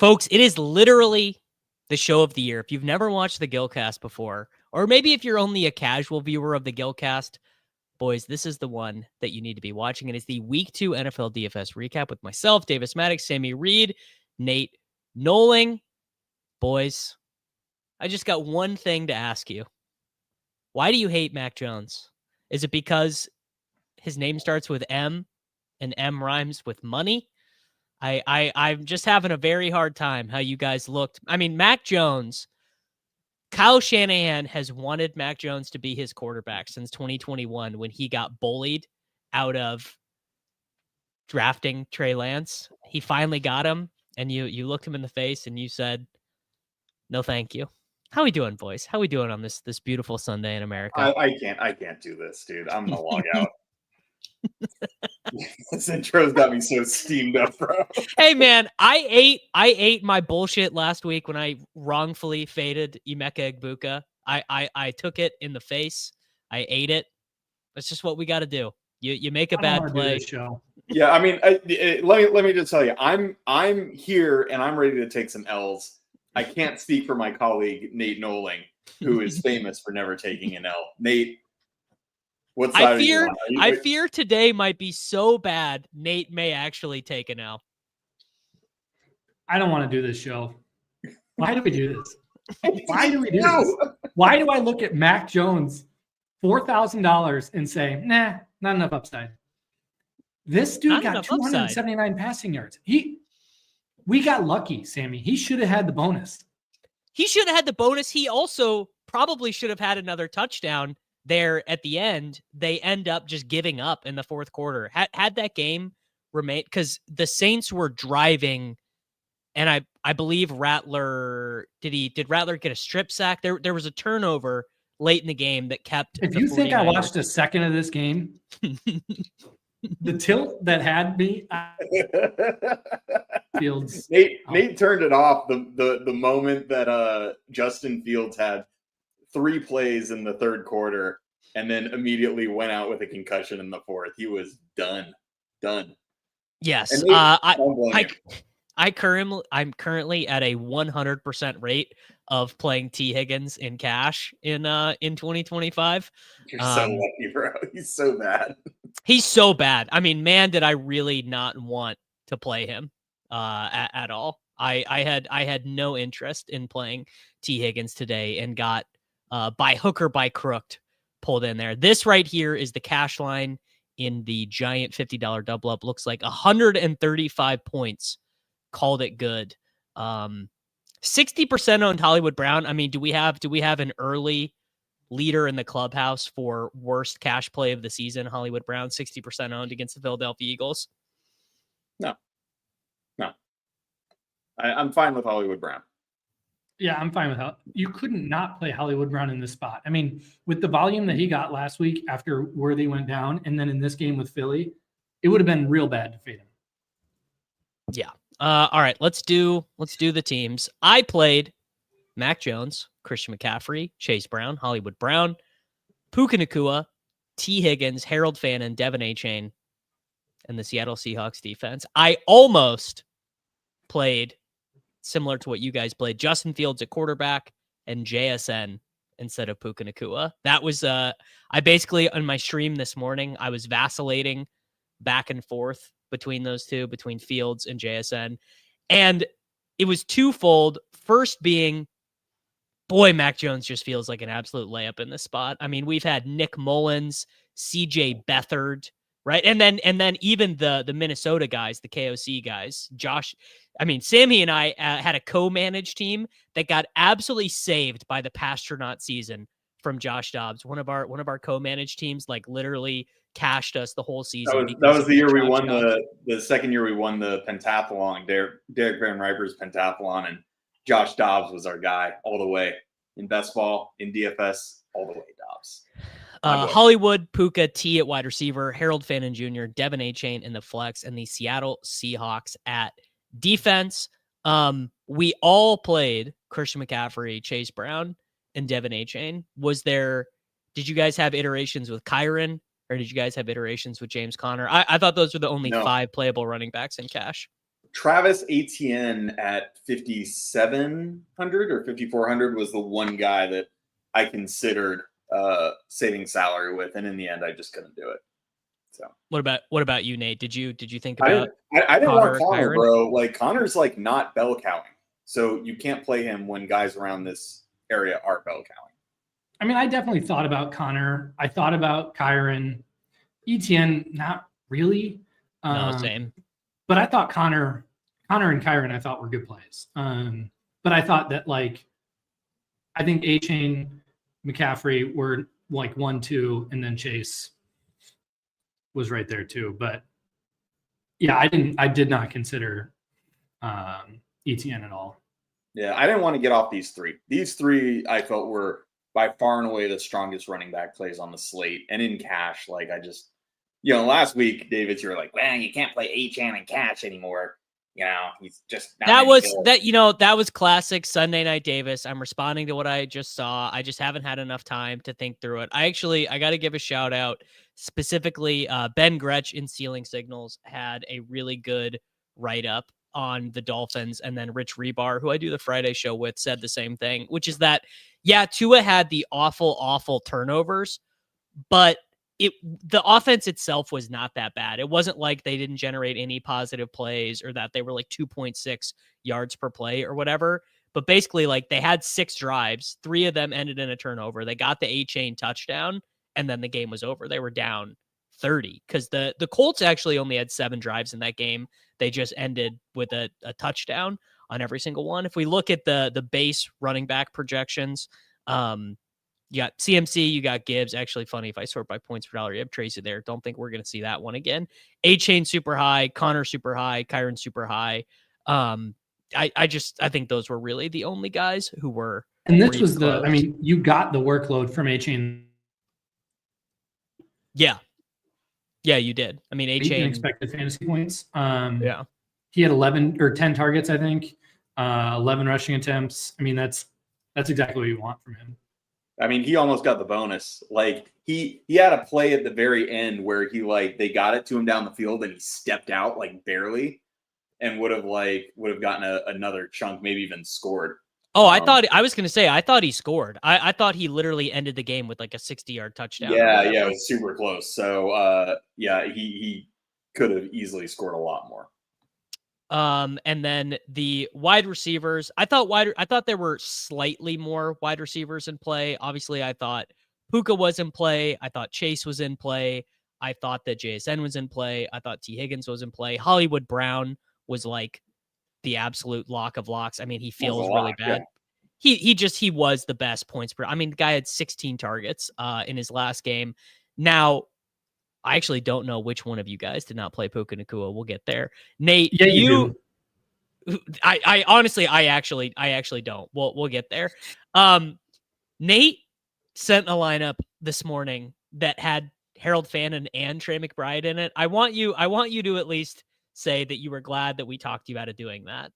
Folks, it is literally the show of the year. If you've never watched the Gilcast before, or maybe if you're only a casual viewer of the Gilcast, boys, this is the one that you need to be watching. It is the Week 2 NFL DFS recap with myself, Davis Mattek, Sammy Reid, Nate Nohling. Boys, I just got one thing to ask you. Why do you hate Mac Jones? Is it because his name starts with M and M rhymes with money? I'm just having a very hard time how you guys looked. I mean, Mac Jones, Kyle Shanahan has wanted Mac Jones to be his quarterback since 2021 when he got bullied out of drafting Trey Lance. He finally got him, and you looked him in the face and you said, no, thank you. How we doing, boys? How we doing on this beautiful Sunday in America? I can't do this, dude. I'm gonna log out. This intro's got me so steamed up, bro. Hey man, I ate my bullshit last week when I wrongfully faded Emeka Egbuka. I took it in the face. I ate it. That's just what we got to do. You make a bad play. Yeah, I mean, let me just tell you, I'm here and I'm ready to take some L's. I can't speak for my colleague Nate Nohling, who is famous for never taking an L. Nate, what side I fear today might be so bad Nate may actually take an L. I don't want to do this show. Why do we do this? Why do we do this? Why do I look at Mac Jones, $4,000, and say, nah, not enough upside? This dude got 279 passing yards. We got lucky, Sammy. He should have had the bonus. He also probably should have had another touchdown there at the end. They end up just giving up in the fourth quarter. Had that game remained, because the Saints were driving, and I believe Rattler did Rattler get a strip sack? There was a turnover late in the game that kept. If you think I watched a second of this game, the tilt that had me. Fields. Nate turned it off the moment that Justin Fields had 3 plays in the third quarter and then immediately went out with a concussion in the fourth. He was done. Yes. I'm currently at a 100% rate of playing T. Higgins in cash in 2025. You're so lucky, bro. He's so bad. He's so bad. I mean, man, did I really not want to play him at all. I had no interest in playing T. Higgins today and got by hook or by crook pulled in there. This right here is the cash line in the giant $50 double up. Looks like 135 points. Called it good. 60% owned Hollywood Brown. I mean, do we have an early leader in the clubhouse for worst cash play of the season? Hollywood Brown, 60% owned against the Philadelphia Eagles. No. I'm fine with Hollywood Brown. Yeah, I'm fine with how you couldn't not play Hollywood Brown in this spot. I mean, with the volume that he got last week after Worthy went down, and then in this game with Philly, it would have been real bad to fade him. Yeah. All right, let's do the teams. I played Mac Jones, Christian McCaffrey, Chase Brown, Hollywood Brown, Puka Nacua, T. Higgins, Harold Fannin, Devin Achane, and the Seattle Seahawks defense. I almost played similar to what you guys played, Justin Fields at quarterback and JSN instead of Puka Nacua. That was I basically on my stream this morning, I was vacillating back and forth between those two, between Fields and JSN. And it was twofold. First being, boy, Mac Jones just feels like an absolute layup in this spot. I mean, we've had Nick Mullins, CJ Beathard, right? And then even the Minnesota guys, the KOC guys, Josh. I mean, Sammy and I had a co-managed team that got absolutely saved by the Pastronaut season from Josh Dobbs. One of our co-managed teams, like, literally cashed us the whole season. That was the year we won the second year we won the pentathlon, Derek Van Riper's pentathlon, and Josh Dobbs was our guy all the way in best ball, in DFS, all the way Dobbs. Hollywood, Puka, T at wide receiver, Harold Fannin Jr., Devin Achane in the flex, and the Seattle Seahawks at defense. We all played Christian McCaffrey, Chase Brown, and Devin Achane. Did you guys have iterations with Kyron, or did you guys have iterations with James Conner? I thought those were the only 5 playable running backs in cash. Travis Etienne at 5,700 or 5,400 was the one guy that I considered saving salary with, and in the end, I just couldn't do it. So what about you, Nate? Did you think I about didn't want Connor or Connor, Kyren? bro. Like Connor's like not bell cowing, so you can't play him when guys around this area are bell cowing. I mean, I definitely thought about Connor. I thought about Kyren. Etienne, not really. No, same. But I thought Connor and Kyren, I thought were good plays. But I thought that like, I think A-Chain, McCaffrey were like 1-2, and then Chase was right there too. But yeah, I did not consider Etienne at all. Yeah, I didn't want to get off these three. These three I felt were by far and away the strongest running back plays on the slate. And in cash, like I just, last week, David, you were like, well, you can't play A-Chan in cash anymore. He's just not that was classic Sunday Night Davis. I'm responding to what I just saw. I just haven't had enough time to think through it. I got to give a shout out specifically. Ben Gretsch in Ceiling Signals had a really good write up on the Dolphins, and then Rich Rebar, who I do the Friday show with, said the same thing, which is that Tua had the awful turnovers, but the offense itself was not that bad. It wasn't like they didn't generate any positive plays or that they were like 2.6 yards per play or whatever. But basically, like they had 6 drives, 3 of them ended in a turnover. They got the A-Chain touchdown, and then the game was over. They were down 30 because the Colts actually only had 7 drives in that game. They just ended with a touchdown on every single one. If we look at the base running back projections, you got CMC, you got Gibbs. Actually, funny if I sort by points per dollar, you have Tracy there. Don't think we're going to see that one again. A-Chain super high, Connor super high, Kyren super high. I think those were really the only guys who were. And this was you got the workload from A-Chain. Yeah, you did. I mean, A-Chain expected fantasy points. Yeah, he had 11 or 10 targets, I think. 11 rushing attempts. I mean, that's exactly what you want from him. I mean, he almost got the bonus. Like he had a play at the very end where they got it to him down the field and he stepped out like barely, and would have gotten another chunk, maybe even scored. Oh, I thought he scored. I thought he literally ended the game with like a 60-yard touchdown. Yeah, it was super close. So he could have easily scored a lot more. And then the wide receivers, I thought there were slightly more wide receivers in play. Obviously, I thought Puka was in play. I thought Chase was in play. I thought that JSN was in play. I thought T. Higgins was in play. Hollywood Brown was like the absolute lock of locks. I mean, he feels really bad. Yeah. He was the best points per. I mean, the guy had 16 targets in his last game. Now, I actually don't know which one of you guys did not play Puka Nacua. We'll get there. Nate, yeah, you do. I honestly, I actually don't. We'll get there. Nate sent a lineup this morning that had Harold Fannin and Trey McBride in it. I want you to at least say that you were glad that we talked you out of doing that.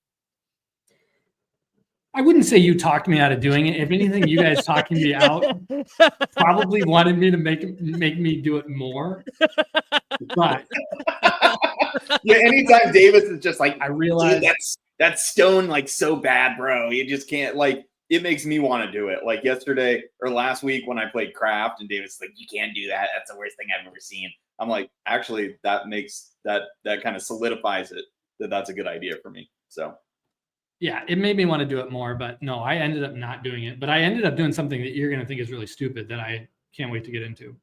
I wouldn't say you talked me out of doing it. If anything, you guys talking me out probably wanted me to make me do it more. But yeah, anytime Davis is just like, I realize that's stone like so bad, bro. You just can't it makes me want to do it. Like yesterday or last week when I played Craft and Davis like, you can't do that. That's the worst thing I've ever seen. I'm like, actually, that makes that kind of solidifies it that's a good idea for me. So. Yeah, it made me want to do it more, but no, I ended up not doing it. But I ended up doing something that you're going to think is really stupid that I can't wait to get into.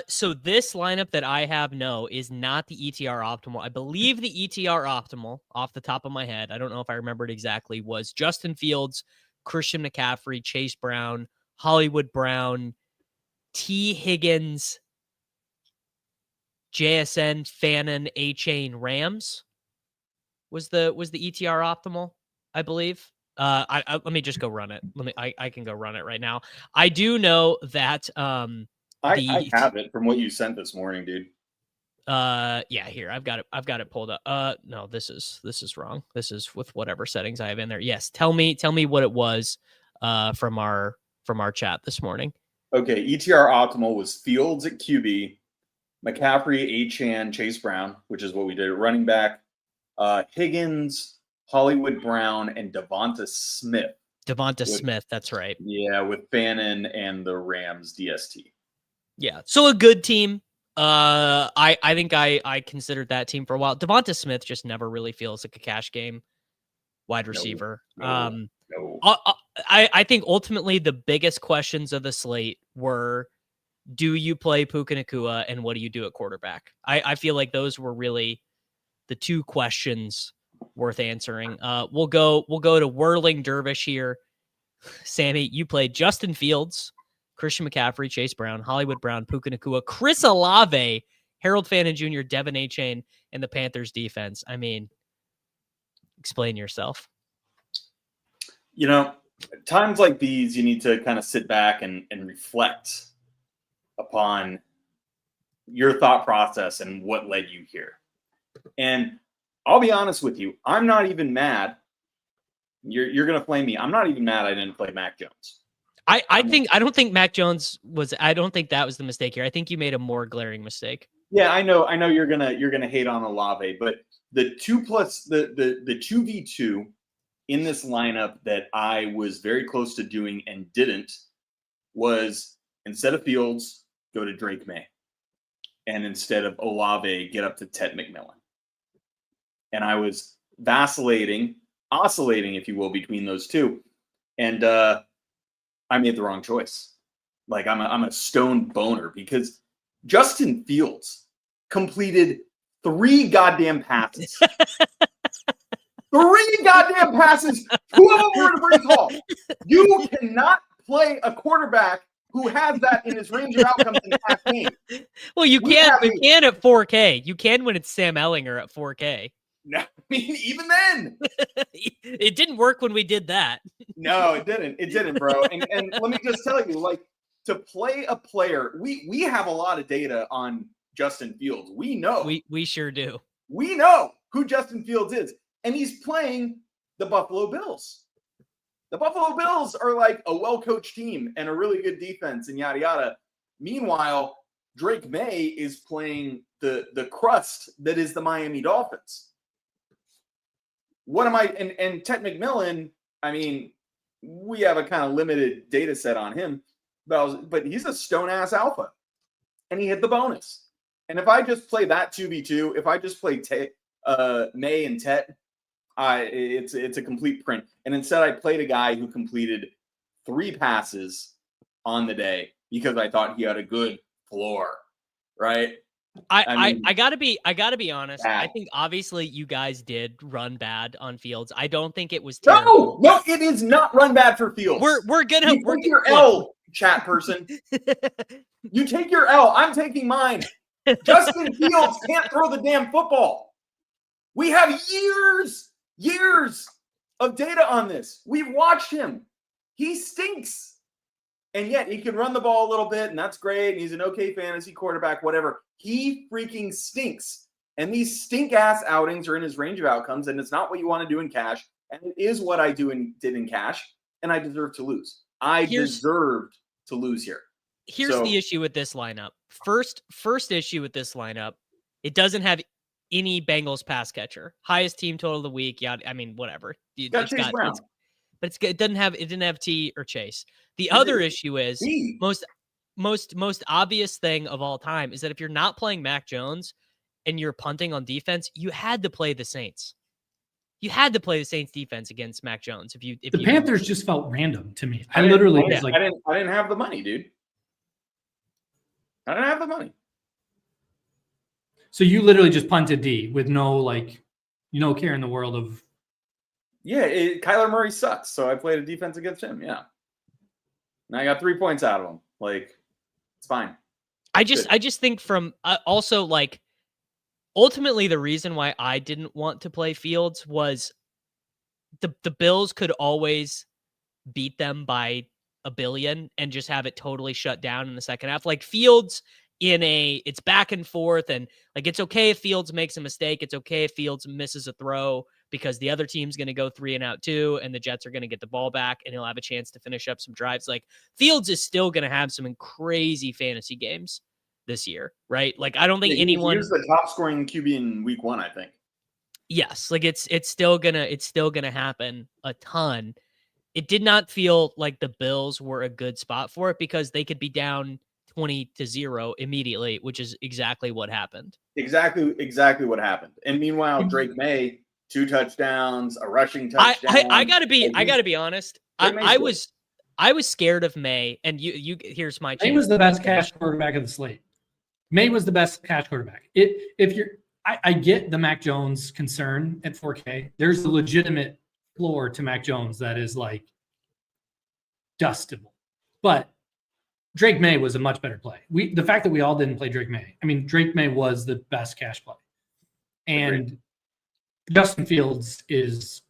So this lineup that I have is not the ETR optimal. I believe the ETR optimal off the top of my head, I don't know if I remember it exactly, was Justin Fields, Christian McCaffrey, Chase Brown, Hollywood Brown, T. Higgins, JSN, Fannin, A-Chain, Rams. Was the ETR optimal, I believe. Let me just go run it. I can go run it right now. I do know that I have it from what you sent this morning, dude. Yeah, here I've got it pulled up. No, this is wrong. This is with whatever settings I have in there. Yes, tell me what it was from our chat this morning. Okay, ETR optimal was Fields at QB, McCaffrey, A-Chan, Chase Brown, which is what we did at running back, Higgins, Hollywood Brown, and Devonta Smith. Smith, that's right. Yeah, with Bannon and the Rams DST. Yeah, so a good team. I think I considered that team for a while. Devonta Smith just never really feels like a cash game wide receiver. No. I think ultimately the biggest questions of the slate were, do you play Puka Nacua and what do you do at quarterback? I feel like those were really the two questions worth answering. We'll go to Whirling Dervish here. Sammy, you played Justin Fields, Christian McCaffrey, Chase Brown, Hollywood Brown, Puka Nacua, Chris Olave, Harold Fannin Jr., Devin Achane, and the Panthers defense. I mean, explain yourself. You know, times like these, you need to kind of sit back and reflect upon your thought process and what led you here. And I'll be honest with you, I'm not even mad. You're going to flame me. I'm not even mad I didn't play Mac Jones. I don't think Mac Jones was. I don't think that was the mistake here. I think you made a more glaring mistake. Yeah, I know you're gonna hate on Olave, but the 2v2 in this lineup that I was very close to doing and didn't was, instead of Fields, go to Drake Maye, and instead of Olave, get up to Ted McMillan. And I was oscillating, if you will, between those two, and I made the wrong choice. Like I'm a stone boner because Justin Fields completed 3 goddamn passes. 3 goddamn passes. 2 of them were to Brees Hall. You cannot play a quarterback who has that in his range of outcomes in half game. Well, you can at 4K. You can when it's Sam Ellinger at 4K. No, I mean, even then. It didn't work when we did that. No, it didn't. It didn't, bro. And let me just tell you, like, to play a player, we have a lot of data on Justin Fields. We know. We sure do. We know who Justin Fields is. And he's playing the Buffalo Bills. The Buffalo Bills are like a well-coached team and a really good defense and yada, yada. Meanwhile, Drake Maye is playing the crust that is the Miami Dolphins. What am I? And Ted McMillan, I mean, we have a kind of limited data set on him, but he's a stone-ass alpha. And he hit the bonus. And if I just play that 2v2, if I just play Maye and Tet, it's a complete print. And instead I played a guy who completed 3 passes on the day because I thought he had a good floor, right? I gotta be honest. Bad. I think obviously you guys did run bad on Fields. I don't think it was terrible. No, it is not run bad for Fields. We're gonna take your L, chat person. You take your L. I'm taking mine. Justin Fields can't throw the damn football. We have years of data on this. We've watched him. He stinks. And yet he can run the ball a little bit, and that's great. And he's an okay fantasy quarterback, whatever. He freaking stinks. And these stink-ass outings are in his range of outcomes, and it's not what you want to do in cash. And it is what I did in cash, and I deserve to lose. I deserved to lose here. Here's the issue with this lineup. First issue with this lineup, it doesn't have any Bengals pass catcher. Highest team total of the week. Yeah, I mean, whatever. It didn't have T or Chase. The other issue is most obvious thing of all time is that if you're not playing Mac Jones and you're punting on defense, you had to play the Saints. You had to play the Saints defense against Mac Jones. The Panthers just felt random to me. I didn't have the money, dude. I didn't have the money. So you literally just punted D with no care in the world of. Yeah, Kyler Murray sucks, so I played a defense against him. Yeah, and I got 3 points out of him. Like, it's fine. I just think from also like ultimately the reason why I didn't want to play Fields was the Bills could always beat them by a billion and just have it totally shut down in the second half. Like Fields it's back and forth, and like it's okay if Fields makes a mistake. It's okay if Fields misses a throw because the other team's going to go 3 and out too, and the Jets are going to get the ball back, and he'll have a chance to finish up some drives. Like Fields is still going to have some crazy fantasy games this year, right? Like I don't think anyone. He was the top scoring QB in week 1, I think. Yes, like it's still gonna happen a ton. It did not feel like the Bills were a good spot for it because they could be down 20-0 immediately, which is exactly what happened. Exactly what happened. And meanwhile, Drake Maye, 2 touchdowns, a rushing I touchdown. gotta be honest. I was scared of Maye, and you here's my chance. Maye was the best cash quarterback of the slate. Maye was the best cash quarterback. I get the Mac Jones concern at 4K. There's a legitimate floor to Mac Jones that is like dustable. But Drake Maye was a much better play. The fact that we all didn't play Drake Maye. I mean, Drake Maye was the best cash play. And Agreed. Justin Fields is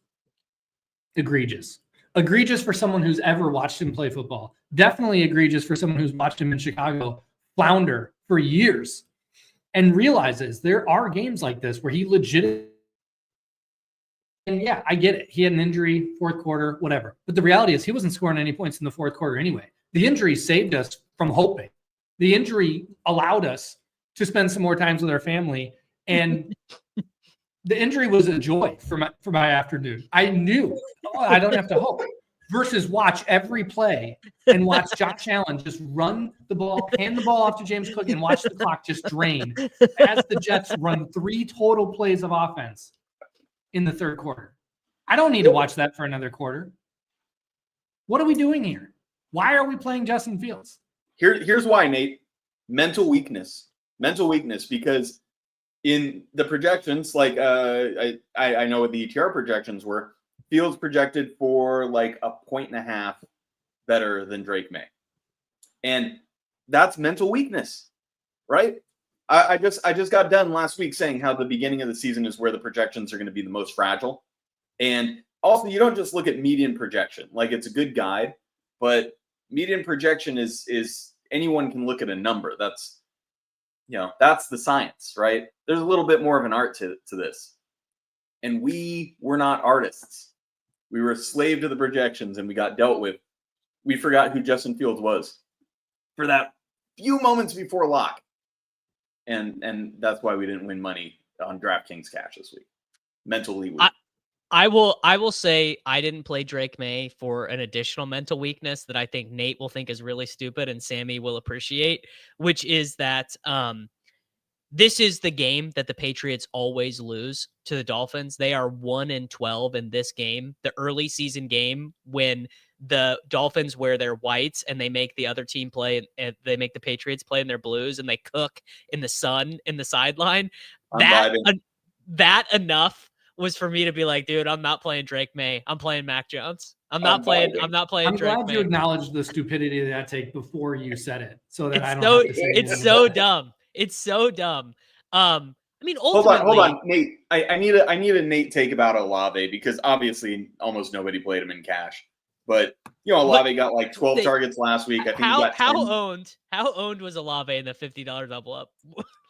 egregious. Egregious for someone who's ever watched him play football. Definitely egregious for someone who's watched him in Chicago flounder for years and realizes there are games like this where he legit. And yeah, I get it. He had an injury, fourth quarter, whatever. But the reality is he wasn't scoring any points in the fourth quarter anyway. The injury saved us from hoping. The injury allowed us to spend some more time with our family. And the injury was a joy for my afternoon. I knew I don't have to hope. Versus watch every play and watch Josh Allen just run the ball, hand the ball off to James Cook, and watch the clock just drain as the Jets run 3 total plays of offense in the third quarter. I don't need to watch that for another quarter. What are we doing here? Why are we playing Justin Fields? Here's why, Nate. Mental weakness, because in the projections, like I know what the ETR projections were, Fields projected for like 1.5 better than Drake Maye. And that's mental weakness, right? I just got done last week saying how the beginning of the season is where the projections are going to be the most fragile. And also, you don't just look at median projection. Like, it's a good guide, but median projection is anyone can look at a number. That's the science, right? There's a little bit more of an art to this. And we were not artists. We were a slave to the projections, and we got dealt with. We forgot who Justin Fields was for that few moments before lock. And that's why we didn't win money on DraftKings cash this week. Mentally weak. I will say I didn't play Drake Maye for an additional mental weakness that I think Nate will think is really stupid and Sammy will appreciate, which is that this is the game that the Patriots always lose to the Dolphins. They are 1-12 in this game, the early season game when the Dolphins wear their whites and they make the other team play, and they make the Patriots play in their blues, and they cook in the sun in the sideline. That enough was for me to be like, dude, I'm not playing Drake Maye. I'm playing Mac Jones. I'm not playing Drake Maye. I'm glad you acknowledged the stupidity of that take before you said it, so that I don't have to say it. It's so dumb. It's so dumb. I mean, ultimately, hold on, Nate. I need a Nate take about Olave, because obviously almost nobody played him in cash. But Olave got like 12 targets last week. I think how owned was Olave in the $50 double up?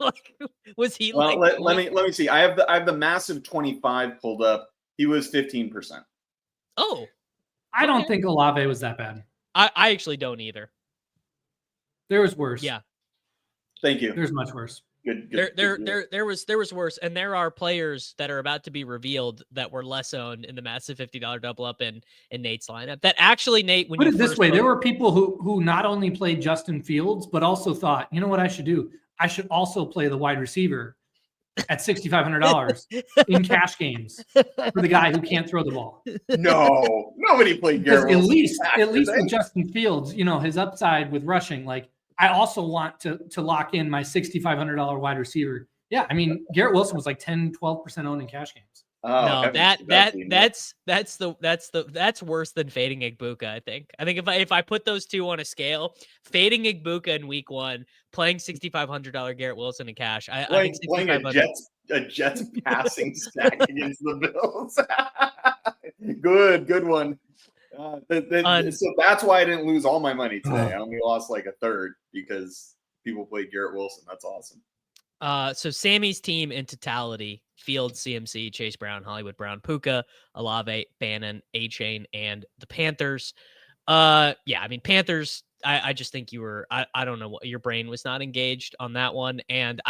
Like, was he let me see. I have the massive 25 pulled up. He was 15%. Oh, I don't think Olave was that bad. I actually don't either. There was worse. Yeah. Thank you. There's much worse. Good. There was worse, and there are players that are about to be revealed that were less owned in the massive $50 double up in Nate's lineup. That actually, Nate, when put you it this way, there were people who not only played Justin Fields but also thought, you know what I should do? I should also play the wide receiver at $6,500 in cash games for the guy who can't throw the ball. No, nobody played Garrett Wilson. At least with Justin Fields, his upside with rushing, like, I also want to lock in my $6,500 wide receiver. Yeah, I mean, Garrett Wilson was like 10-12% owned in cash games. Oh, no, that's worse than fading Igbuka. I think if I put those two on a scale, fading Igbuka in week 1, playing $6,500 Garrett Wilson in cash. I think playing a Jets passing stack against the Bills. Good one. So that's why I didn't lose all my money today. I only lost like a third because people played Garrett Wilson. That's awesome. So Sammy's team in totality: Fields, CMC, Chase Brown, Hollywood Brown, Puka, Olave, Bannon, A-Chain, and the Panthers. Yeah, I mean, Panthers, I just think you were, I don't know what, your brain was not engaged on that one. And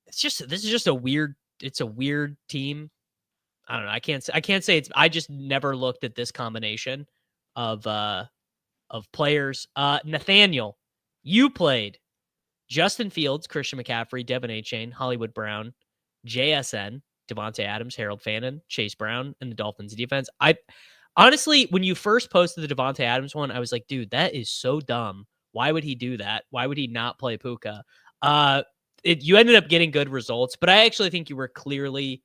this is just a weird it's a weird team. I don't know. I can't say it's. I just never looked at this combination of players. Nathaniel, you played Justin Fields, Christian McCaffrey, Devin Achane, Hollywood Brown, JSN, Devontae Adams, Harold Fannin, Chase Brown, and the Dolphins defense. I honestly, when you first posted the Devontae Adams one, I was like, dude, that is so dumb. Why would he do that? Why would he not play Puka? You ended up getting good results, but I actually think you were clearly,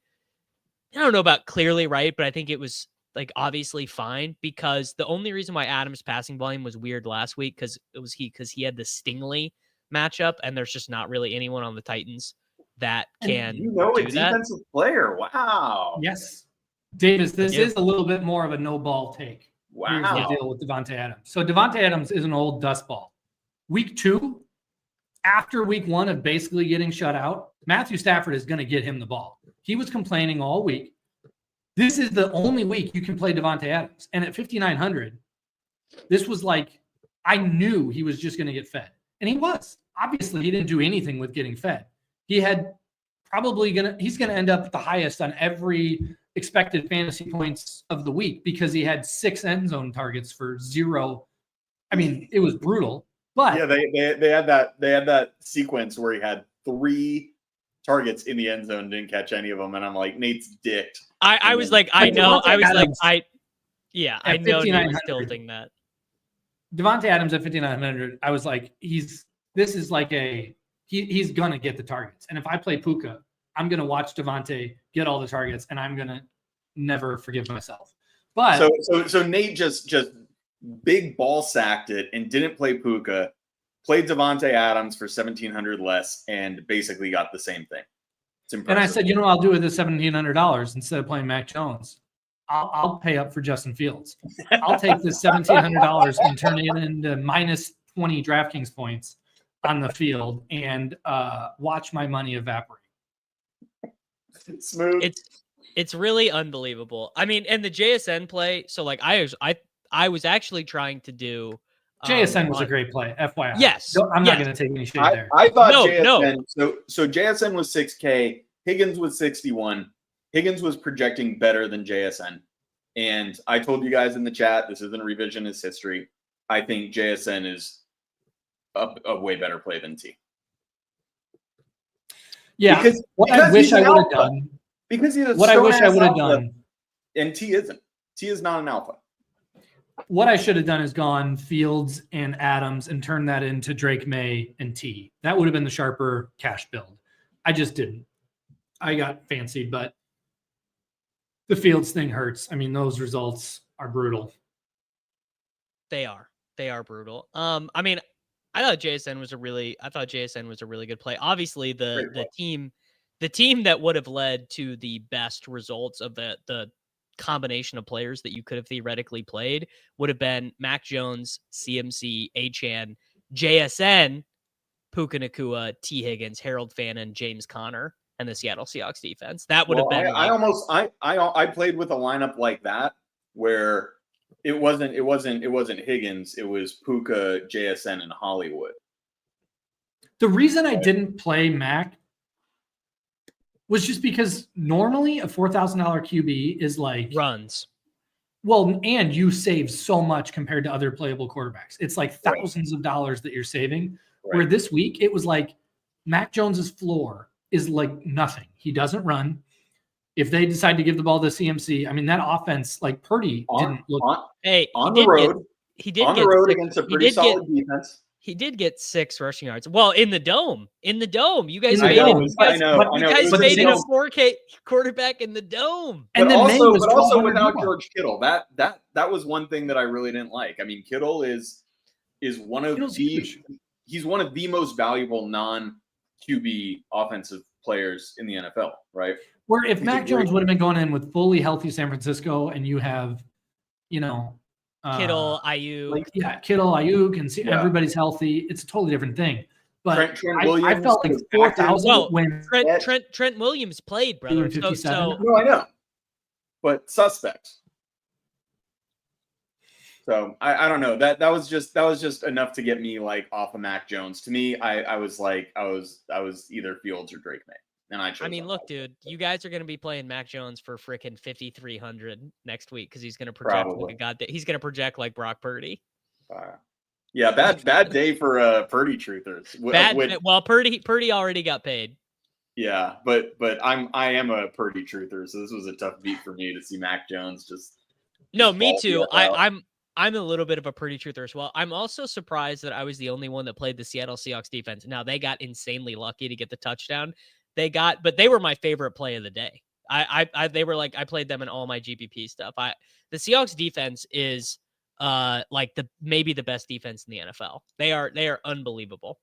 I don't know about clearly right, but I think it was like obviously fine, because the only reason why Adams' passing volume was weird last week because he had the Stingley matchup, and there's just not really anyone on the Titans that can a do that. defensive player. Wow. Yes. Davis, this is a little bit more of a no ball take. Wow. Here's the deal with Devontae Adams. So Devontae Adams is an old dust ball. Week 2, after week 1 of basically getting shut out, Matthew Stafford is going to get him the ball. He was complaining all week. This is the only week you can play Devontae Adams. And at 5,900, this was like, I knew he was just going to get fed. And he was. Obviously, he didn't do anything with getting fed. He had he's going to end up the highest on every expected fantasy points of the week because he had 6 end zone targets for 0. I mean, it was brutal. But yeah, they had that sequence where he had 3 targets in the end zone, didn't catch any of them, and I'm like, Nate's dicked. I was like, I know, I was like, I know Nate was tilting that. Devontae Adams at 5,900, I was like, he's gonna get the targets, and if I play Puka, I'm gonna watch Devontae get all the targets, and I'm gonna never forgive myself. But so Nate just big ball sacked it and didn't play Puka, played Devontae Adams for 1,700 less, and basically got the same thing. It's impressive. And I said, I'll do it with $1,700 instead of playing Mac Jones. I'll pay up for Justin Fields. I'll take this $1,700 and turn it into minus 20 DraftKings points on the field and watch my money evaporate. It's smooth. It's really unbelievable. I mean, and the JSN play. So like, I was actually trying to do. JSN was a great play, FYI. Yes. I'm not going to take any shade there. I thought JSN. No. So JSN was 6K. Higgins was 61. Higgins was projecting better than JSN. And I told you guys in the chat, this isn't a revisionist history. I think JSN is a way better play than T. Yeah. Because I wish I would have done. Because he's what I wish I would have done. And T isn't. T is not an alpha. What I should have done is gone Fields and Adams and turned that into Drake, Maye, and T. That would have been the sharper cash build. I just didn't. I got fancied, but the Fields thing hurts. I mean, those results are brutal. They are brutal. I mean, I thought JSN was a really good play. Obviously, the team that would have led to the best results of the combination of players that you could have theoretically played would have been Mac Jones, CMC, Achane, JSN, Puka Nacua, T. Higgins, Harold Fannin, James Conner, and the Seattle Seahawks defense. That would have been. I played with a lineup like that where it wasn't Higgins. It was Puka, JSN, and Hollywood. The reason I didn't play Mac was just because normally a $4,000 QB is like runs. Well, and you save so much compared to other playable quarterbacks. It's like thousands of dollars that you're saving. Right. Where this week it was like Mac Jones's floor is like nothing. He doesn't run. If they decide to give the ball to CMC, I mean, that offense, like Purdy didn't look. On the road against a pretty solid defense. He did get 6 rushing yards. Well, in the dome. You guys made it a 4K quarterback in the dome. And but then also without George Kittle. That was one thing that I really didn't like. I mean, Kittle is one of he's one of the most valuable non-QB offensive players in the NFL, right? Where if Mac Jones would have been going in with fully healthy San Francisco and you have, Kittle, Ayuk. Kittle, Ayuk, and everybody's healthy. It's a totally different thing. But Trent Williams, I felt like 4,000 when Trent Williams played, brother. So no, I know, but suspect. So I don't know. That was just enough to get me like off of Mac Jones. To me, I was either Fields or Drake Maye. and I chose. I mean, look, dude, you guys are going to be playing Mac Jones for freaking 5,300 next week because he's going to project Probably. he's going to project like Brock Purdy. Yeah, bad day for Purdy truthers. Well, Purdy already got paid. Yeah, but I am a Purdy truther, so this was a tough beat for me to see Mac Jones just. No, me too. I'm a little bit of a Purdy truther as well. I'm also surprised that I was the only one that played the Seattle Seahawks defense. Now they got insanely lucky to get the touchdown. But they were my favorite play of the day. They were like, I played them in all my GPP stuff. The Seahawks defense is like maybe the best defense in the NFL. They are unbelievable.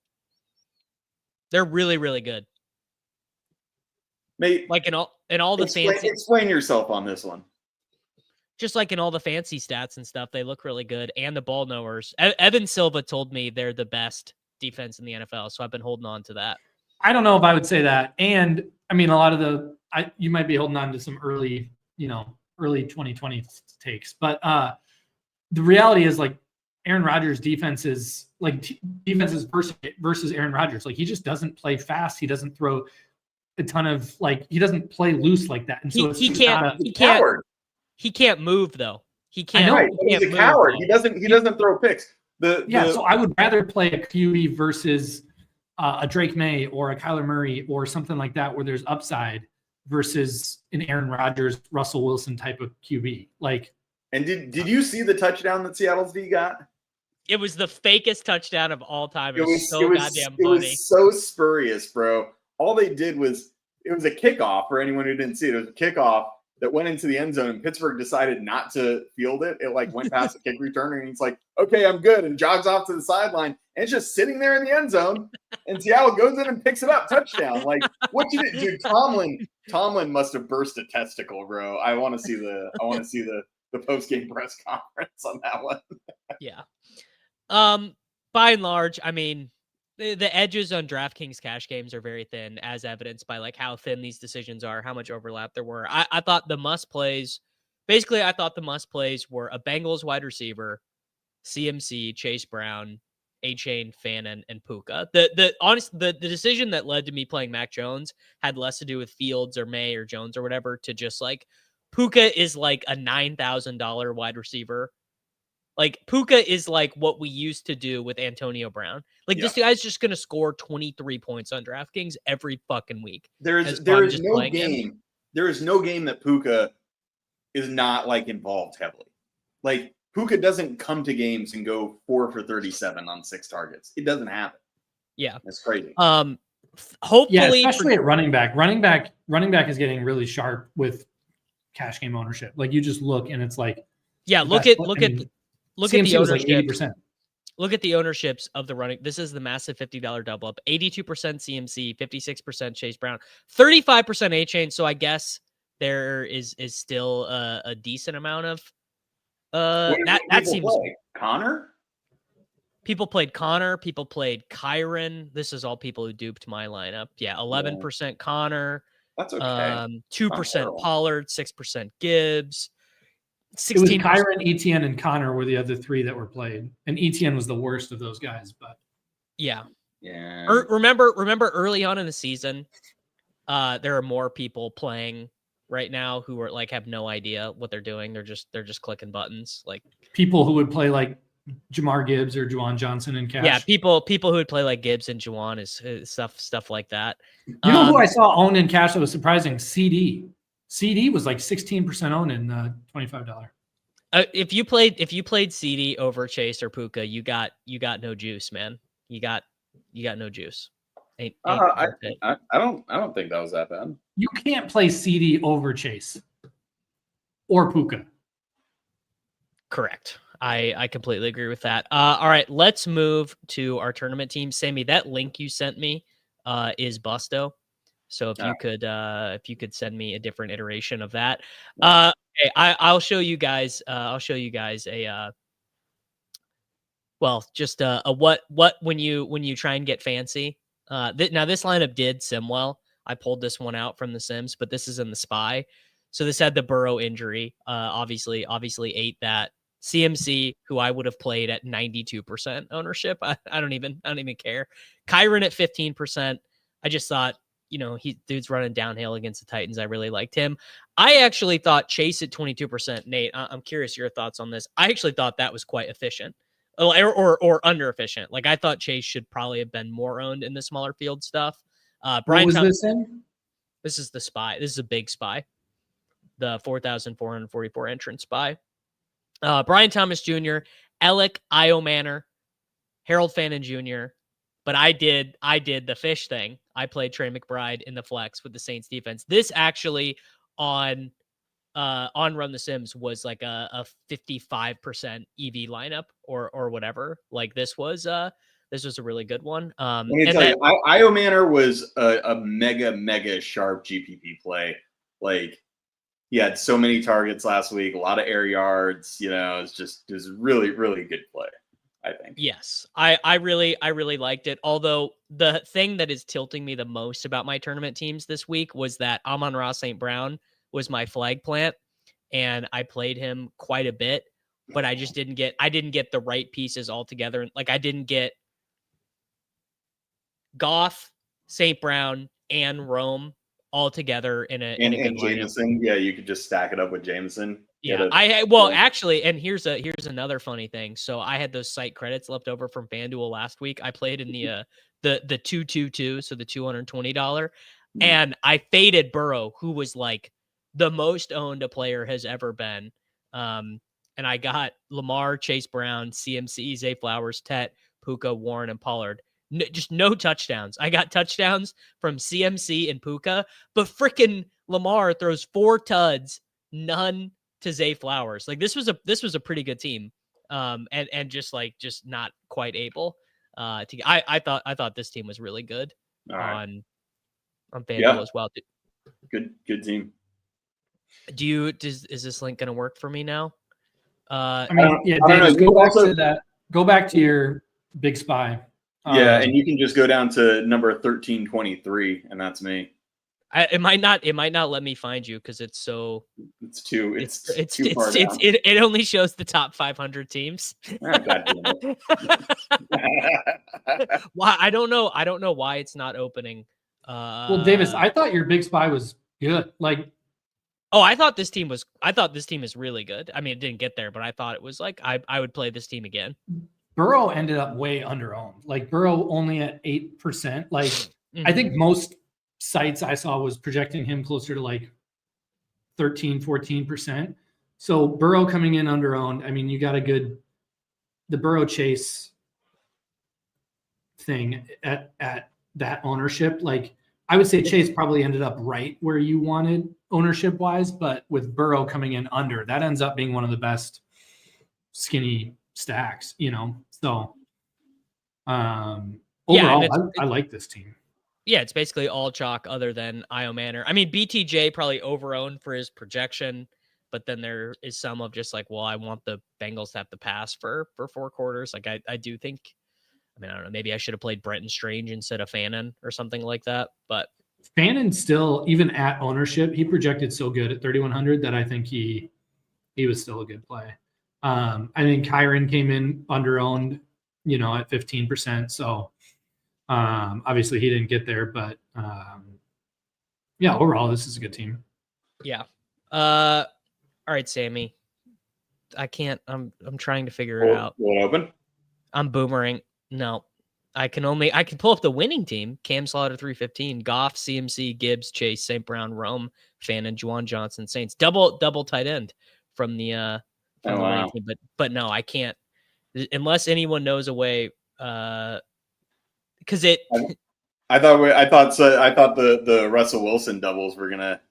They're really, really good. Like in all the fancy. Explain yourself on this one. Just like in all the fancy stats and stuff, they look really good. And the ball knowers. Evan Silva told me they're the best defense in the NFL, so I've been holding on to that. I don't know if I would say that. And I mean, a lot of you might be holding on to some early 2020 takes, but the reality is like Aaron Rodgers' defenses versus Aaron Rodgers. Like he just doesn't play fast. He doesn't throw a ton of he doesn't play loose like that. And so he can't move though. He can't. Right. He's a coward. He doesn't throw picks. So I would rather play a QB versus a Drake Maye or a Kyler Murray or something like that where there's upside versus an Aaron Rodgers, Russell Wilson type of QB. And did you see the touchdown that Seattle's D got? It was the fakest touchdown of all time. It was so goddamn funny. It was so spurious, bro. All they did was it was a kickoff for anyone who didn't see it. It was a kickoff that went into the end zone, and Pittsburgh decided not to field it. It went past the kick returner, and he's like, "Okay, I'm good," and jogs off to the sideline, and it's just sitting there in the end zone. And Seattle goes in and picks it up, touchdown. What you did, dude? Tomlin must have burst a testicle, bro. I want to see the post game press conference on that one. Yeah. By and large, I mean, the edges on DraftKings cash games are very thin, as evidenced by how thin these decisions are, how much overlap there were. I thought the must plays were a Bengals wide receiver, CMC, Chase Brown, A-Chain, Fannin, and Puka. The decision that led to me playing Mac Jones had less to do with Fields or Maye or Jones or whatever, to just Puka is a $9,000 wide receiver. Puka is what we used to do with Antonio Brown. This guy's just going to score 23 points on DraftKings every fucking week. There is no game that Puka is not involved heavily. Puka doesn't come to games and go 4 for 37 on 6 targets. It doesn't happen. Yeah. That's crazy. Hopefully, especially at running back. Running back is getting really sharp with cash game ownership. You just look and it's look at the ownership. Look at the ownerships of the running. This is the massive $50 double up. 82% CMC, 56% Chase Brown, 35% A-Chain. So I guess there is still a decent amount of that seems Connor. People played Connor. People played Kyron. This is all people who duped my lineup. Yeah, 11% Connor. That's okay. 2% Pollard, 6% Gibbs. 16%. It was Kyron, Etienne, and Connor were the other 3 that were played, and Etienne was the worst of those guys. But yeah. Remember early on in the season, there are more people playing right now who are have no idea what they're doing. They're just clicking buttons. People who would play Jamar Gibbs or Juwan Johnson in cash. Yeah, people who would play Gibbs and Juwan is stuff like that. You know who I saw owned in cash that was surprising? CD was 16% owned in $25. If you played CD over Chase or Puka, you got no juice, man. You got no juice. I don't think that was that bad. You can't play CD over Chase or Puka. Correct. I completely agree with that. All right, let's move to our tournament team. Sammy, that link you sent me is Busto. So if you could send me a different iteration of that. Okay, I'll show you guys. I'll show you guys a what when you try and get fancy. Now this lineup did sim well. I pulled this one out from the Sims, but this is in the Spy. So this had the Burrow injury. Obviously ate that. CMC, who I would have played at 92% ownership. I don't even care. Kyron at 15%. I just thought dude's running downhill against the Titans. I really liked him. I actually thought Chase at 22%. Nate, I'm curious your thoughts on this. I actually thought that was quite efficient, or under efficient. Like I thought Chase should probably have been more owned in the smaller field stuff. What was this in? This is the spy. This is a big spy. The 4,444 entrance spy. Brian Thomas Jr., Alec Iomanor, Harold Fannin Jr. But I did the fish thing. I played Trey McBride in the flex with the Saints defense. This actually on Run the Sims was like a 55% EV lineup or whatever. Like this was a really good one. Let me tell you, Io Manor was a mega sharp GPP play. Like he had so many targets last week, a lot of air yards. It was really good play, I think. Yes, I really liked it. Although the thing that is tilting me the most about my tournament teams this week was that Amon-Ra St. Brown was my flag plant, and I played him quite a bit, but I just didn't get the right pieces altogether. Like I didn't get Goff, St. Brown, and Rome all together in a good Jameson. Yeah, you could just stack it up with Jameson. Yeah, actually, and here's another funny thing. So I had those site credits left over from FanDuel last week. I played in the 222, so the $220, and I faded Burrow, who was like the most owned a player has ever been. And I got Lamar, Chase Brown, CMC, Zay Flowers, Tet, Puka, Warren, and Pollard. Just no touchdowns. I got touchdowns from CMC and Puka, but freaking Lamar throws 4 tuds, none to Zay Flowers. Like this was a pretty good team. And just not quite able to. I thought this team was really good on FanDuel as well. Good team. Is this link gonna work for me now? Davis, go back to your big spy. And you can just go down to number 1323, and that's me. It might not let me find you because it's too far down. It only shows the top 500 teams. Oh, Why? I don't know why it's not opening. Well, Davis, I thought your big spy was good. I thought this team is really good. I mean, it didn't get there, but I thought it was like I would play this team again. Burrow ended up way under-owned. Like Burrow only at 8%. Like I think most sites I saw was projecting him closer to like 13, 14%. So Burrow coming in under-owned. I mean, you got the Burrow Chase thing at that ownership. Like I would say Chase probably ended up right where you wanted ownership-wise, but with Burrow coming in under, that ends up being one of the best skinny stacks, So overall, I like this team. Yeah, it's basically all chalk other than Io Manor. I mean, BTJ probably over-owned for his projection, but then there is some of just like, well, I want the Bengals to have to pass for 4 quarters. Like I do think, I don't know, maybe I should have played Brenton Strange instead of Fannin or something like that. But Fannin still, even at ownership, he projected so good at 3,100 that I think he was still a good play. I think Kyron came in under-owned, at 15%. So obviously he didn't get there, but overall, this is a good team. Yeah. All right, Sammy. I'm trying to figure it out. Will it open? I'm boomerang. No. I can pull up the winning team. Cam Slaughter 315, Goff, CMC, Gibbs, Chase, St. Brown, Rome, Fannin, Juwan Johnson, Saints. Double tight end from the winning team. But no, I can't unless anyone knows a way because it I thought the Russell Wilson doubles were gonna.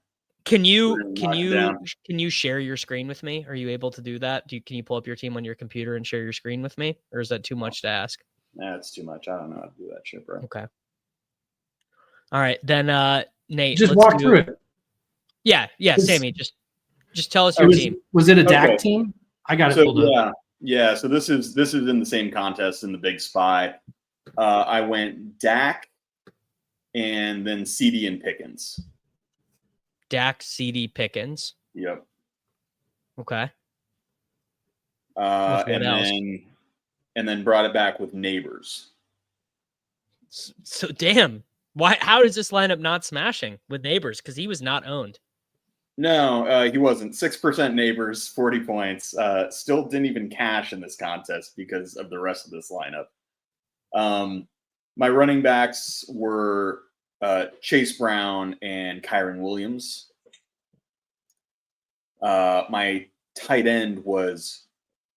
Can you share your screen with me? Are you able to do that? Can you pull up your team on your computer and share your screen with me? Or is that too much to ask? Nah, it's too much. I don't know how to do that shit, bro. Okay. All right, then Nate. Just walk through it. Yeah, Sammy, just tell us your team. Was it a DAC team? I got it pulled up. Yeah. So this is in the same contest in the Big Spy. I went Dak and then CD and Pickens. Dak, CD, Pickens. Yep. Okay. And then brought it back with Neighbors. So damn. Why? How is this lineup not smashing with Neighbors? Because he was not owned. No, he wasn't. 6% Neighbors, 40 points. Still didn't even cash in this contest because of the rest of this lineup. My running backs were Chase Brown and Kyron Williams. My tight end was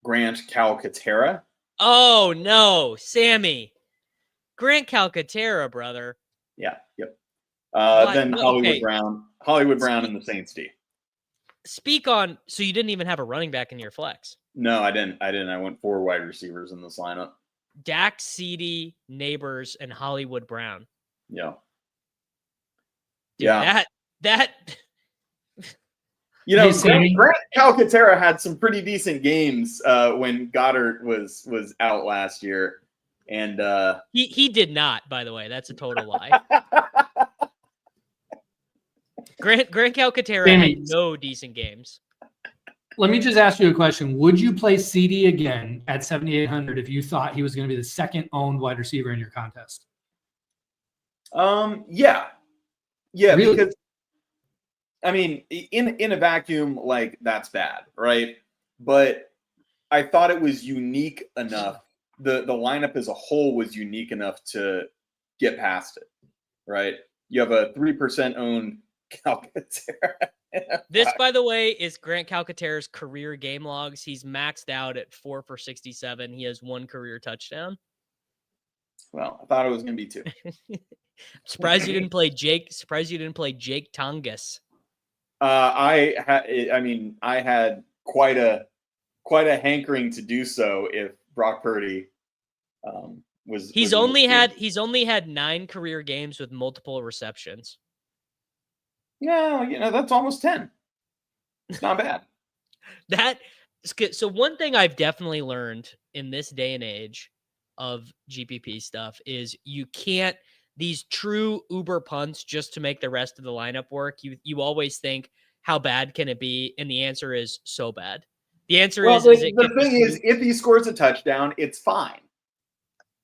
Grant Calcaterra. Oh, no, Sammy. Grant Calcaterra, brother. Yeah, yep. What? Then Okay. Hollywood Brown in the Saints D. Speak on, so you didn't even have a running back in your flex. No, I didn't. I went 4 wide receivers in this lineup. Dak, CD, Neighbors, and Hollywood Brown. Yeah. Dude, yeah. That You know, Hey, Grant Calcaterra had some pretty decent games when Goddard was out last year. And he did not, by the way. That's a total lie. Grant Calcaterra Sammy, had no decent games. let me just ask you a question. Would you play CD again at 7,800 if you thought he was going to be the second owned wide receiver in your contest? Yeah, really? Because I mean, in a vacuum, like that's bad, right? But I thought it was unique enough. The lineup as a whole was unique enough to get past it, right? You have a 3% owned Calcaterra. This, by the way, is Grant Calcaterra's career game logs. He's maxed out at 4 for 67. He has 1 career touchdown. Well, I thought it was going to be 2. Surprised you didn't play Jake. Surprised you didn't play Jake Tongas. I had quite a hankering to do so if Brock Purdy was. He's only had 9 career games with multiple receptions. Yeah, that's almost 10. It's not bad. So one thing I've definitely learned in this day and age of GPP stuff is you can't, these true uber punts just to make the rest of the lineup work. You always think, how bad can it be? And the answer is so bad. The answer is the thing is, if he scores a touchdown, it's fine.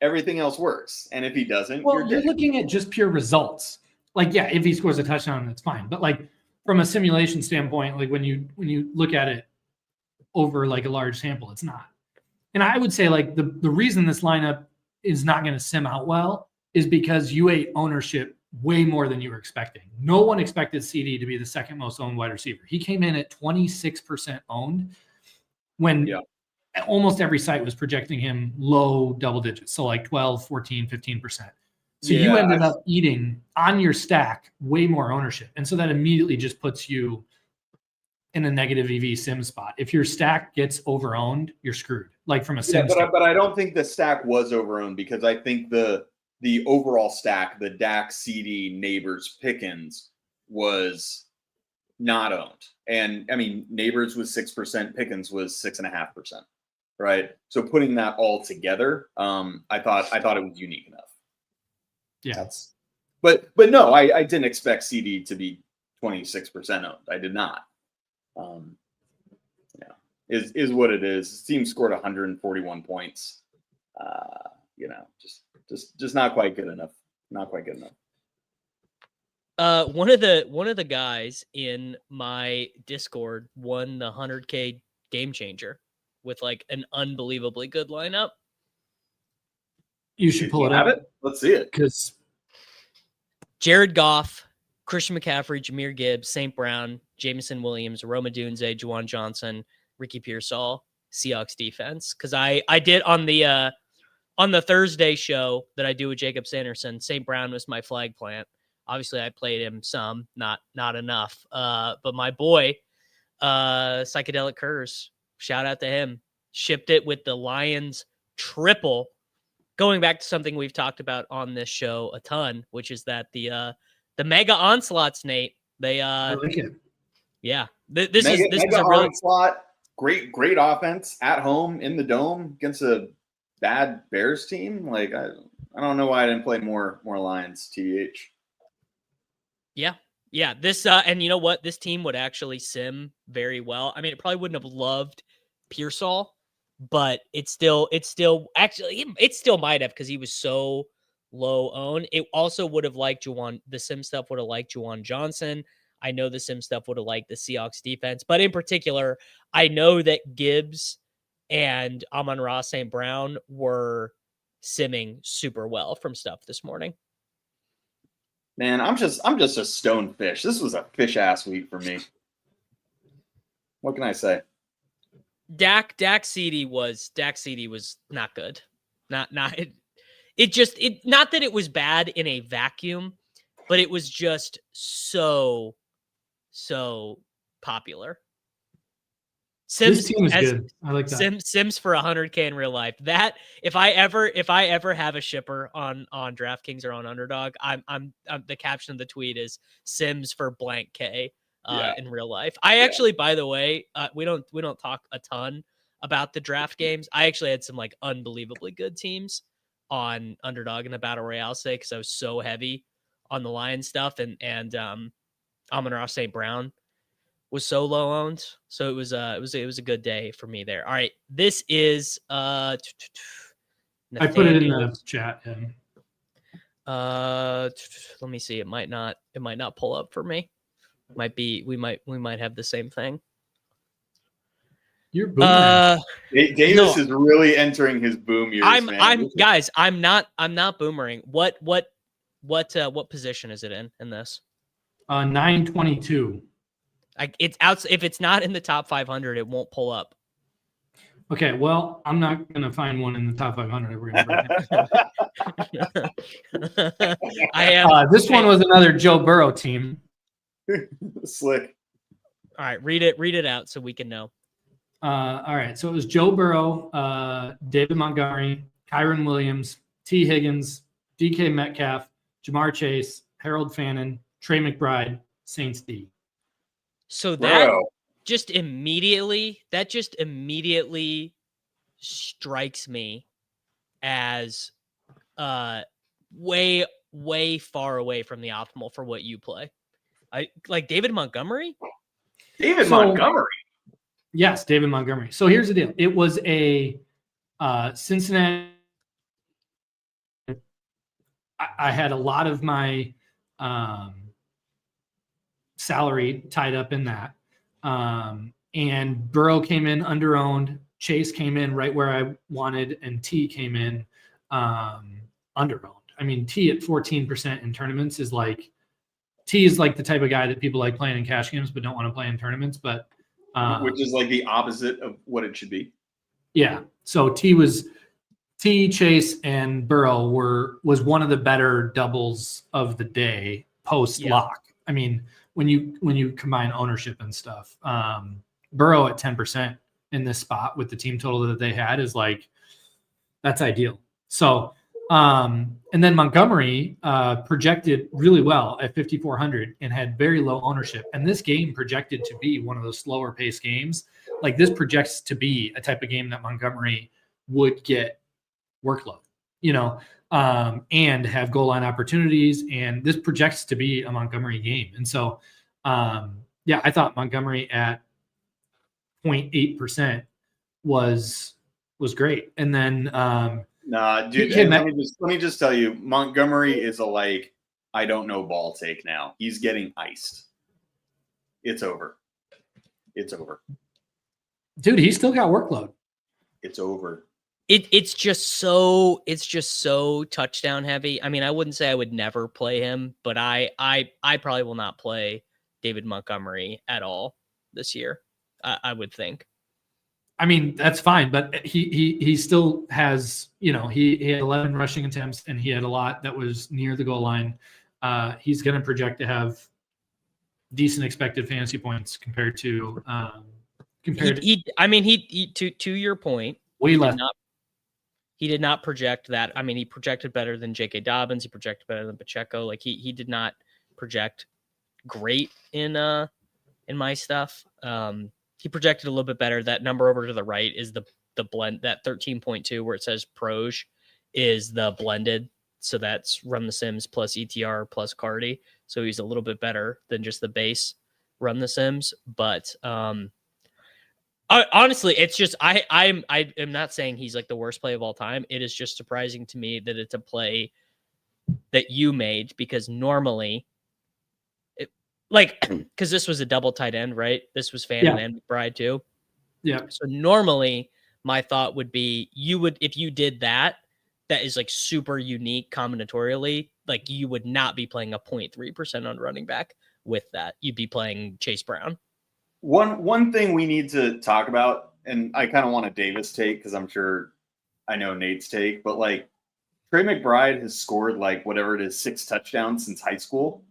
Everything else works. And if he doesn't, you're looking at just pure results. Like, yeah, if he scores a touchdown, that's fine. But like from a simulation standpoint, like when you look at it over like a large sample, it's not. And I would say like the reason this lineup is not going to sim out well is because you ate ownership way more than you were expecting. No one expected CD to be the second most owned wide receiver. He came in at 26% owned when almost every site was projecting him low double digits. So like 12, 14, 15%. So you ended up eating on your stack way more ownership. And so that immediately just puts you in a negative EV sim spot. If your stack gets over-owned, you're screwed. Like from a sim but I don't think the stack was over-owned because I think the overall stack, the Dak, CD, Neighbors, Pickens was not owned. And I mean, Neighbors was 6%, Pickens was 6.5%, right? So putting that all together, I thought it was unique enough. Yeah. But no, I didn't expect CD to be 26% owned. I did not. Is what it is. His team scored 141 points. Just not quite good enough. Not quite good enough. One of the guys in my Discord won the 100K game changer with like an unbelievably good lineup. You should pull it up. Let's see it. Because Jared Goff, Christian McCaffrey, Jahmyr Gibbs, St. Brown, Jameson Williams, Roma Dunze, Juwan Johnson, Ricky Pearsall, Seahawks defense. Because I did on the Thursday show that I do with Jacob Sanderson, St. Brown was my flag plant. Obviously, I played him some, not enough. But my boy, Psychedelic Curse, shout out to him, shipped it with the Lions triple. Going back to something we've talked about on this show a ton, which is that the mega onslaughts, Nate. They I like it. Yeah, this is a really onslaught. Great offense at home in the dome against a bad Bears team. Like I don't know why I didn't play more Lions. TH. Yeah. This and you know what? This team would actually sim very well. I mean, it probably wouldn't have loved Pearsall, but it still might have because he was so low own. It also would have liked the sim stuff would have liked Juwan Johnson. I know the sim stuff would have liked the Seahawks defense, but in particular, I know that Gibbs and Amon-Ra St. Brown were simming super well from stuff this morning. Man, I'm just a stone fish. This was a fish ass week for me. What can I say? Dak Seedy was not good. Not not that it was bad in a vacuum, but it was just so popular. This team is good. I like that. Sims for 100K in real life. That if I ever have a shipper on DraftKings or on Underdog, I'm the caption of the tweet is Sims for blank K in real life. I actually, by the way, we don't talk a ton about the draft games. I actually had some like unbelievably good teams on Underdog in the Battle Royale sake because I was so heavy on the Lion stuff and Amon-Ra St. Brown was so low owned. So it was a good day for me there. All right. This is I put it in the chat. Let me see. It might not pull up for me. We might have the same thing. You're boomering. Davis is really entering his boom years. Guys, I'm not boomering. What position is it in this? 922. It's out. If it's not in the top 500, it won't pull up. Okay, well, I'm not gonna find one in the top 500. We're gonna this one was another Joe Burrow team. Slick. All right, read it out so we can know. All right, so it was Joe Burrow, David Montgomery, Kyron Williams, T. Higgins, DK Metcalf, Jamar Chase, Harold Fannin, Trey McBride, Saints D. So that just immediately strikes me as way far away from the optimal for what you play. I like David Montgomery. Montgomery. Yes, David Montgomery. So here's the deal. It was a Cincinnati. I had a lot of my salary tied up in that. And Burrow came in under-owned. Chase came in right where I wanted, and T came in under-owned. I mean, T at 14% in tournaments is like the type of guy that people like playing in cash games but don't want to play in tournaments. But which is like the opposite of what it should be. Yeah. So Chase, and Burrow was one of the better doubles of the day post lock. I mean, when you combine ownership and stuff, Burrow at 10% in this spot with the team total that they had is like, that's ideal. So, and then Montgomery projected really well at 5,400 and had very low ownership. And this game projected to be one of those slower paced games. Like this projects to be a type of game that Montgomery would get workload, and have goal line opportunities. And this projects to be a Montgomery game. And so, I thought Montgomery at 0.8% was great. And then, dude, let me just tell you, Montgomery is I don't know ball take now. He's getting iced. It's over. Dude, he still got workload. It's over. It's just so touchdown heavy. I mean, I wouldn't say I would never play him, but I probably will not play David Montgomery at all this year. I would think. I mean, that's fine, but he still has, he had 11 rushing attempts and he had a lot that was near the goal line. He's going to project to have decent expected fantasy points compared to to your point, way less. He did not project that. I mean, he projected better than J.K. Dobbins. He projected better than Pacheco. Like he did not project great in my stuff. He projected a little bit better. That number over to the right is the blend. That 13.2 where it says Proj is the blended. So that's Run the Sims plus ETR plus Cardi. So he's a little bit better than just the base Run the Sims. But honestly, it's just I am not saying he's like the worst play of all time. It is just surprising to me that it's a play that you made, because normally, because this was a double tight end, right? This was Phantom and McBride too. Yeah. So normally my thought would be if you did that is like super unique combinatorially, like you would not be playing a 0.3% on running back with that. You'd be playing Chase Brown. One thing we need to talk about, and I kind of want a Davis take because I'm sure I know Nate's take, but like Trey McBride has scored like whatever it is, 6 touchdowns since high school.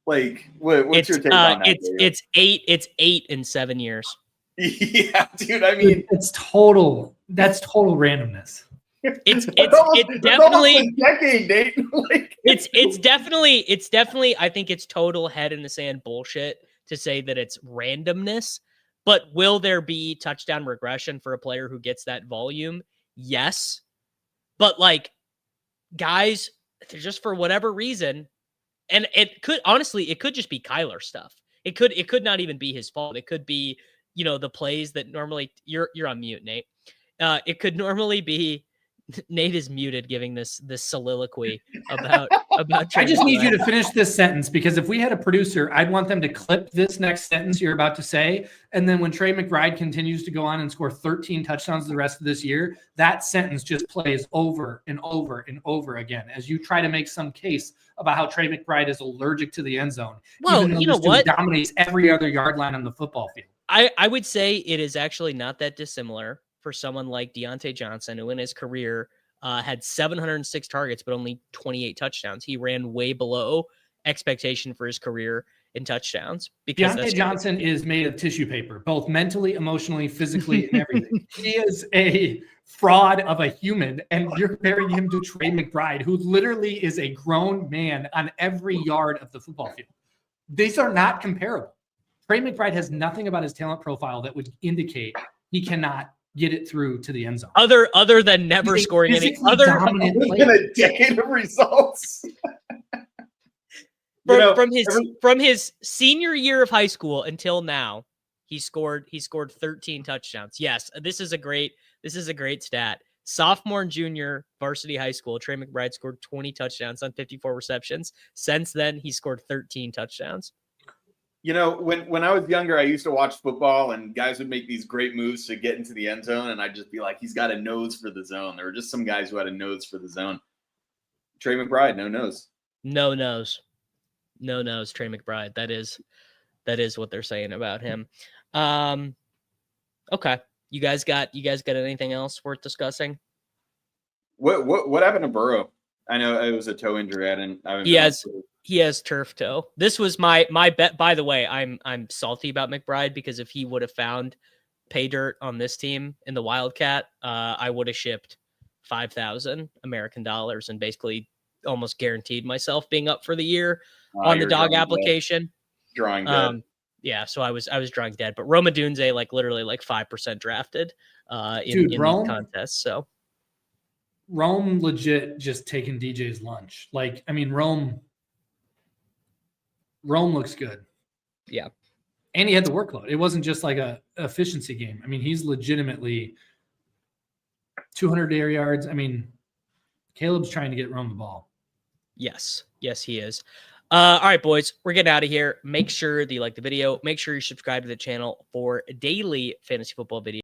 Like, what's your take on that? It's 8 in 7 years. Yeah, dude. I mean, that's total randomness. It's definitely a decade, Nate. Like, it's definitely I think it's total head in the sand bullshit to say that it's randomness. But will there be touchdown regression for a player who gets that volume? Yes. But like, guys, just for whatever reason, and it could just be Kyler stuff. It could not even be his fault. It could be, the plays that normally you're on mute, Nate. It could normally be Nate is muted giving this soliloquy about I just need you to finish this sentence, because if we had a producer, I'd want them to clip this next sentence you're about to say. And then when Trey McBride continues to go on and score 13 touchdowns the rest of this year, that sentence just plays over and over and over again as you try to make some case about how Trey McBride is allergic to the end zone. Well, even though you know what? Dominates every other yard line on the football field. I would say it is actually not that dissimilar for someone like Deontay Johnson, who in his career had 706 targets, but only 28 touchdowns. He ran way below expectation for his career in touchdowns. Because Deontay Johnson is made of tissue paper, both mentally, emotionally, physically, and everything. He is a fraud of a human, and you're comparing him to Trey McBride, who literally is a grown man on every yard of the football field. These are not comparable. Trey McBride has nothing about his talent profile that would indicate he cannot get it through to the end zone. Other than never scoring any other in a decade of results. From his senior year of high school until now, he scored 13 touchdowns. Yes, this is a great stat. Sophomore and junior varsity high school, Trey McBride scored 20 touchdowns on 54 receptions. Since then, he scored 13 touchdowns. When I was younger, I used to watch football, and guys would make these great moves to get into the end zone, and I'd just be like, he's got a nose for the zone. There were just some guys who had a nose for the zone. Trey McBride, no nose. No nose. No nose, Trey McBride. That is what they're saying about him. Okay. You guys got anything else worth discussing? What happened to Burrow? I know it was a toe injury. He has turf toe. This was my bet. By the way, I'm salty about McBride, because if he would have found pay dirt on this team in the Wildcat, I would have shipped 5,000 American dollars and basically almost guaranteed myself being up for the year on the dog application. Drawing dead. Yeah, so I was drawing dead. But Roma Dunze, like 5% drafted in these contests. So Rome legit just taking DJ's lunch. Rome looks good. Yeah. And he had the workload. It wasn't just like a efficiency game. He's legitimately 200 air yards. Caleb's trying to get Rome the ball. Yes, he is. All right, boys, we're getting out of here. Make sure that you like the video. Make sure you subscribe to the channel for daily fantasy football videos.